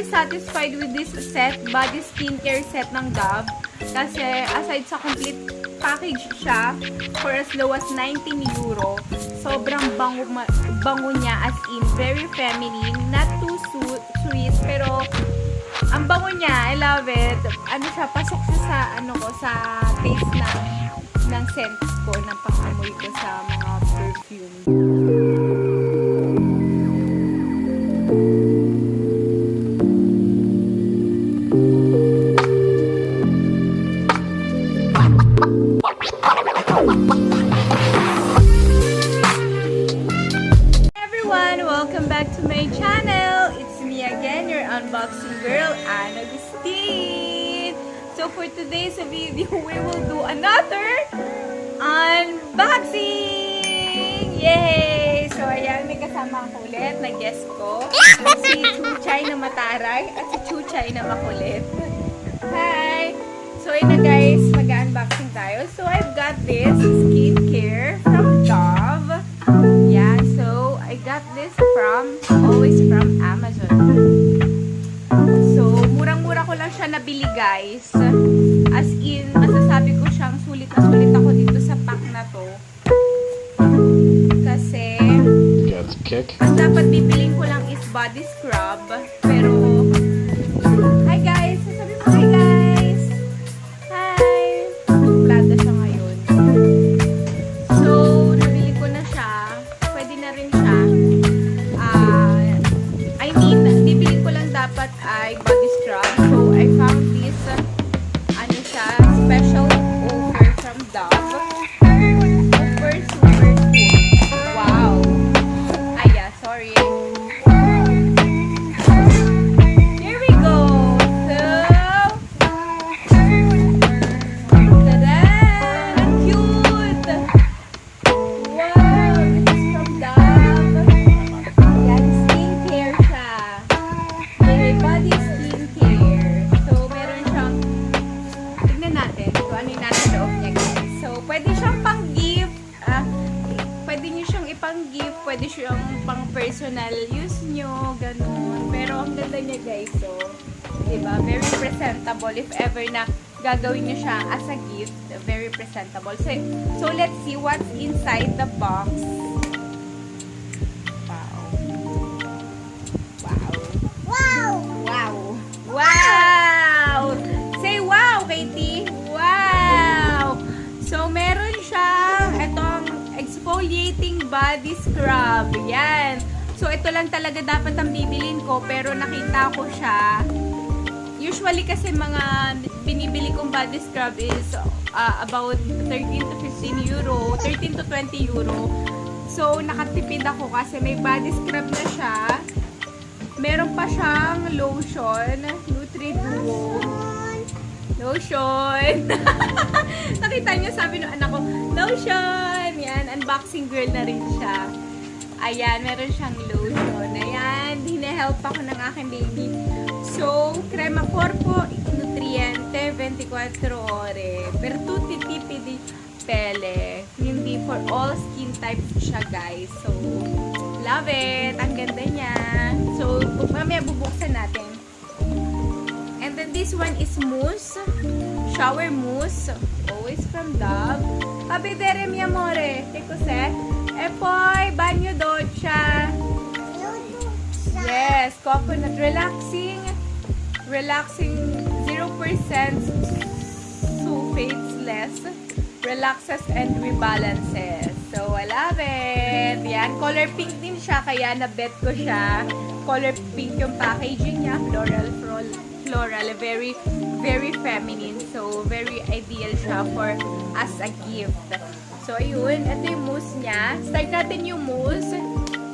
very satisfied with this set, body skincare set ng Dove. Kasi aside sa complete package siya, for as low as 19 euro, sobrang bango niya, as in, very feminine, not too sweet, pero ang bango niya, I love it. Ano siya, pasok siya sa, sa taste ng scents ko, ng pang-amoy ko sa mga perfume. Welcome back to my channel. It's me again, your unboxing girl, Agustin. So for today's video, we will do another unboxing! Yay! So ayan, may kasama ako ulit na guest ko, si Chuchay na mataray at si Chuchay na makulit. Hi! So ayun na guys, mag-unboxing tayo. So I've got this skincare from Dove. Yeah, so I got this always from Amazon. So, murang-mura ko lang siya nabili guys. As in, masasabi ko siyang sulit na sulit ako dito sa pack na to. Kasi, ang dapat bibiling ko lang is body scrub. Pero, hi guys! Sasabi mo hi guys! Hi! Plada siya ngayon. So, nabili ko na siya. Pwede na rin siya. Bibili ko lang dapat ay body scrub. So, I found this, special offer from Dove. Super, super cool. Wow! Sorry. Here we go! So, tada! Ang cute! Wow! This is from Dove. Yan, skincare siya. Body skincare. So, meron siyang, tignan natin kung ano yung nasa loob niya guys. So, pwede siyang pang-gift. Pwede nyo siyang ipang-gift. Pwede siyang pang-personal use nyo. Ganun. Pero, ang ganda niya guys. So, diba? Very presentable. If ever na gagawin nyo siya as a gift, very presentable. So, let's see what's inside the box. Wow! Say wow, Katie! Wow! So, meron siyang itong exfoliating body scrub. Yan. So, ito lang talaga dapat ang bibilin ko. Pero nakita ko siya. Usually kasi mga binibili kong body scrub is about 13 to 15 euro. 13 to 20 euro. So, nakatipid ako kasi may body scrub na siya. Meron pa siyang lotion, Nutri-Duo. Lotion. Nakita niyo, sabi ng anak ko, lotion. Yan, unboxing girl na rin siya. Ayan, meron siyang lotion. Ayan, hinahelp ako ng aking baby. So, crema corpo, nutriente, 24 ore. Per tutti tipi di pelle. Hindi for all skin types siya, guys. So, love it. Ang ganda niya. So, mamaya bubuksan natin. And then this one is mousse. Shower mousse. Always from Dove. Abedere mi amore. Che cos'è? E poi bagno doccia. Yes, coconut. Relaxing 0% sulfates less. Relaxes and rebalances. So, I love it. Yan. Color pink din siya. Kaya na-bet ko siya. Color pink yung packaging niya. Floral. Very, very feminine. So, very ideal siya for as a gift. So, ayun. Ito yung mousse niya. Start natin yung mousse.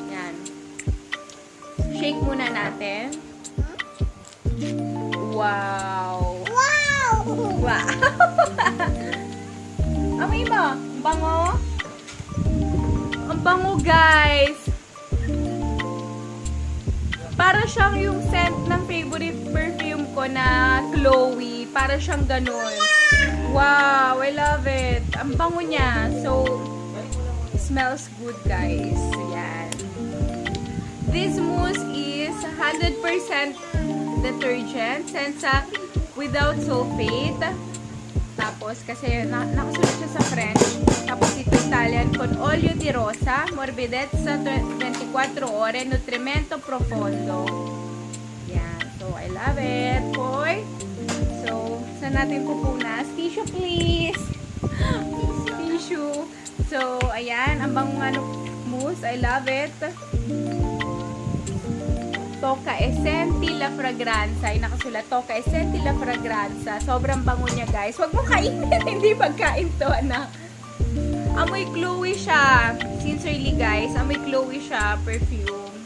Yan. Shake muna natin. Wow! Wow! Wow! Amoy mo? Ang bango? Ang bango, guys! Para siyang yung scent ng favorite perfume ko na Chloe. Para siyang ganun. Wow! I love it. Ang bango niya. So, smells good, guys. Yan. This mousse is 100% detergent. Senza without sulfate. Tapos, kasi nakasulat siya sa French. Tapos, ito Italian con olio di rosa, morbidezza 24 ore, nutrimento profondo. Yan. So, I love it. So, saan natin pupunas? Tissue, please. Tissue. So, ayan. Ang bango mousse. I love it. Tocca e senti la fragranza. Ay, nakasulat. Tocca e senti la fragranza. Sobrang bango niya, guys. Huwag mo kainin. Hindi pagkain to, anak. Amoy Chloe siya. Sincerely, guys. Amoy Chloe siya. Perfume.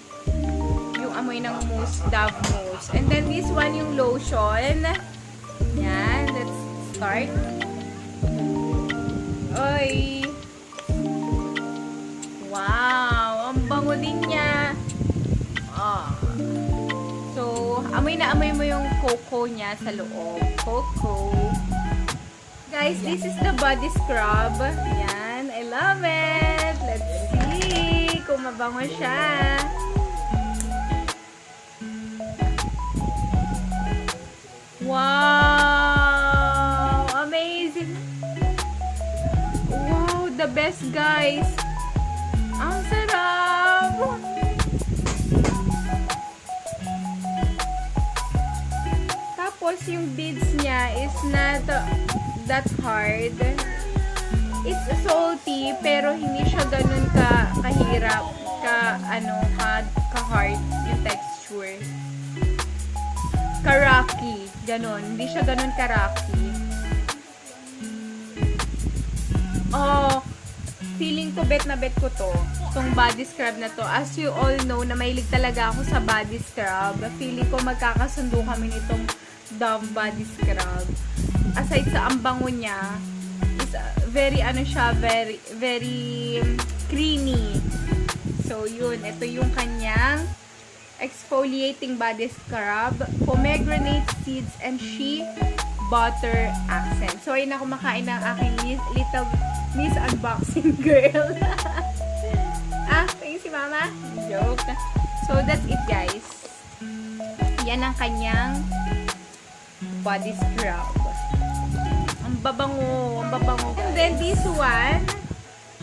Yung amoy ng mousse. Dove mousse. And then, this one, yung lotion. Yan. Let's start. Oy. Wow. Ang bango din niya. So, amoy na amoy mo yung cocoa niya sa loob. Cocoa. Guys, this is the body scrub. Yan. I love it. Let's see kung mabango siya. Wow! Amazing! Wow! The best, guys! Ang sarap! Tapos, yung beads niya is not that hard. It's salty, pero hindi siya ganun kahirap, ka-hard yung texture. Karaki. Ganun. Hindi siya ganun karaki. Oh, feeling ko bet na bet ko to. Itong body scrub na to. As you all know, na mahilig talaga ako sa body scrub. Feeling ko magkakasundo kami nitong Dove body scrub. Aside sa ang bango niya, is very creamy. So, yun. Ito yung kanyang exfoliating body scrub, pomegranate seeds and shea butter accent. So, ayun na kumakain ng aking little Miss Unboxing Girl. Thank si Mama. Joke. So, that's it, guys. Yan ang kanyang body scrub. Ang babango. And then, this one,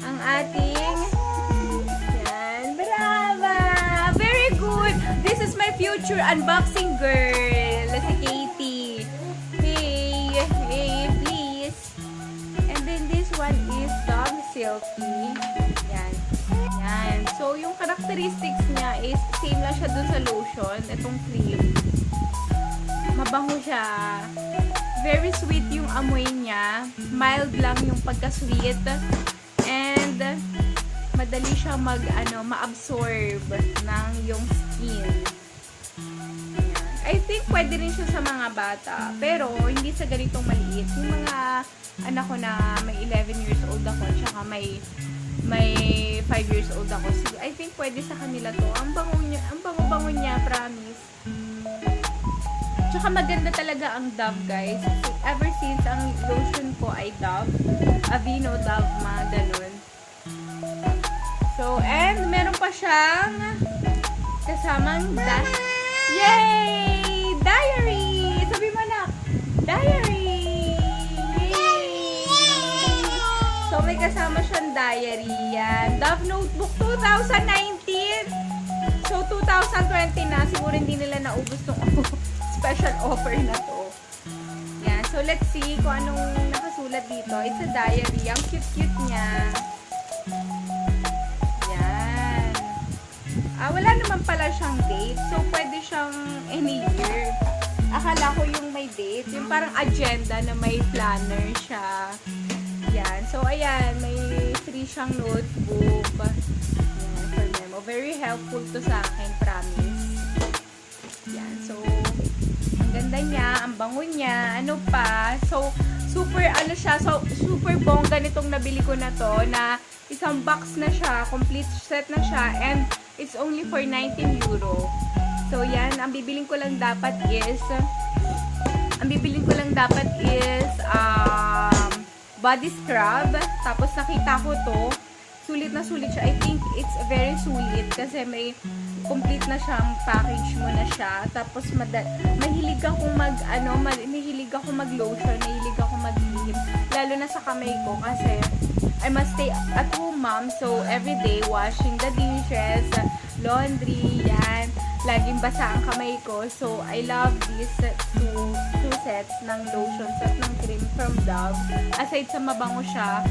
ang ating this is my future unboxing girl, si Katie. Hey, please. And then this one is Dove Silky. Yan. So, yung characteristics niya is same lang siya dun sa lotion. Itong cream. Mabango siya. Very sweet yung amoy niya. Mild lang yung pagka-sweet. And madali siya ma-absorb ng yung skin. I think pwede rin siya sa mga bata. Pero, hindi sa ganitong maliit. Yung mga anak ko na may 11 years old ako, tsaka may 5 years old ako. So, I think pwede sa kanila to. Ang bango niya, promise. Tsaka maganda talaga ang Dove, guys. Ever since ang lotion ko ay Dove, Aveeno Dove, mga ganun. So, and meron pa siyang kasamang yay! Diary! Sabi mo na, diary! Yay! So, may kasama siyang diary. Yan. Dove Notebook 2019. So, 2020 na. Siguro hindi nila naubos ng special offer na to. Yan. So, let's see kung anong nakasulat dito. It's a diary. Ang cute-cute niya. Wala naman pala siyang date. So, pwede siyang any year. Akala ko yung may date. Yung parang agenda na may planner siya. Yan. So, ayan. May free siyang notebook. Yan. For memo. Very helpful to sa akin. Promise. Yan. So, ang ganda niya. Ang bango niya. Ano pa. So, super siya. So, super bongga nitong nabili ko na to. Na isang box na siya. Complete set na siya. And it's only for 19 euro. So, yan. Ang bibiling ko lang dapat is body scrub. Tapos, nakita ko to. Sulit na sulit siya. I think it's very sulit kasi may complete na siyang package mo na siya. Tapos, mahilig akong mahilig ako mag-lotion, mahilig ako mag-lihim. Lalo na sa kamay ko kasi I must stay at home, mom. So, everyday, washing the dishes, laundry, yan. Laging basa ang kamay ko. So, I love these two sets ng lotions at ng cream from Dove. Aside sa mabango siya,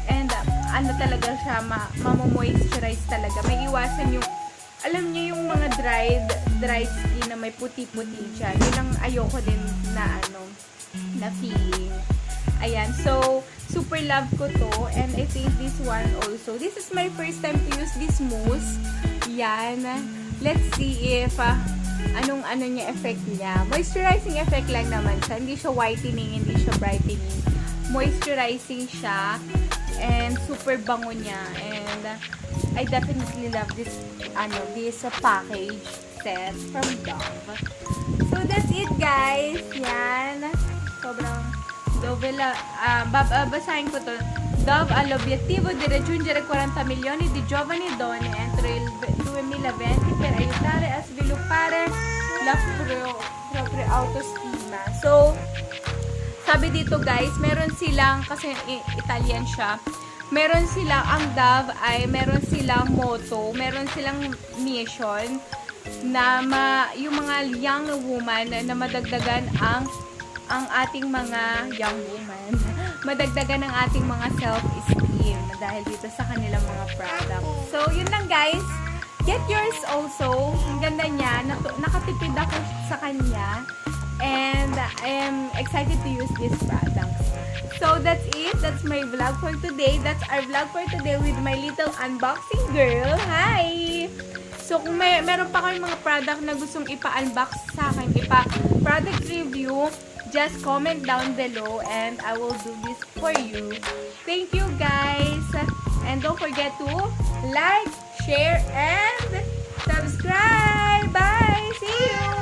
and ano talaga siya, mamomoisturize talaga. May iwasan yung, alam niyo yung mga dry skin na may puti-puti dyan. Yun ang ayoko din na na feeling. Ayan, so, super love ko to. And I think this one also. This is my first time to use this mousse. Yan. Let's see if anong niya effect niya. Moisturizing effect lang naman siya. Hindi siya whitening, hindi siya brightening. Moisturizing siya. And super bango niya. And I definitely love this package set from Dove. So that's it, guys. Yan. Sobrang Dove, basahin ko to. Dove all'obiettivo di raggiungere 40 milioni di giovani donne entro il 2020 per aiutare a sviluppare la propria autostima. So, sabi dito guys, meron silang, kasi Italian siya, meron silang, ang Dove ay meron silang motto, meron silang mission na yung mga young woman na madagdagan ang ating mga young woman, madagdagan ang ating mga self-esteem dahil dito sa kanilang mga products. So, yun lang guys. Get yours also. Ang ganda niya. Nakatipid ako sa kanya. And I am excited to use these products. So, that's it. That's my vlog for today. That's our vlog for today with my little unboxing girl. Hi! So, kung meron pa kayong mga product na gustong ipa-unbox sa akin, ipa-product review, just comment down below and I will do this for you. Thank you guys. And don't forget to like, share, and subscribe. Bye! See you!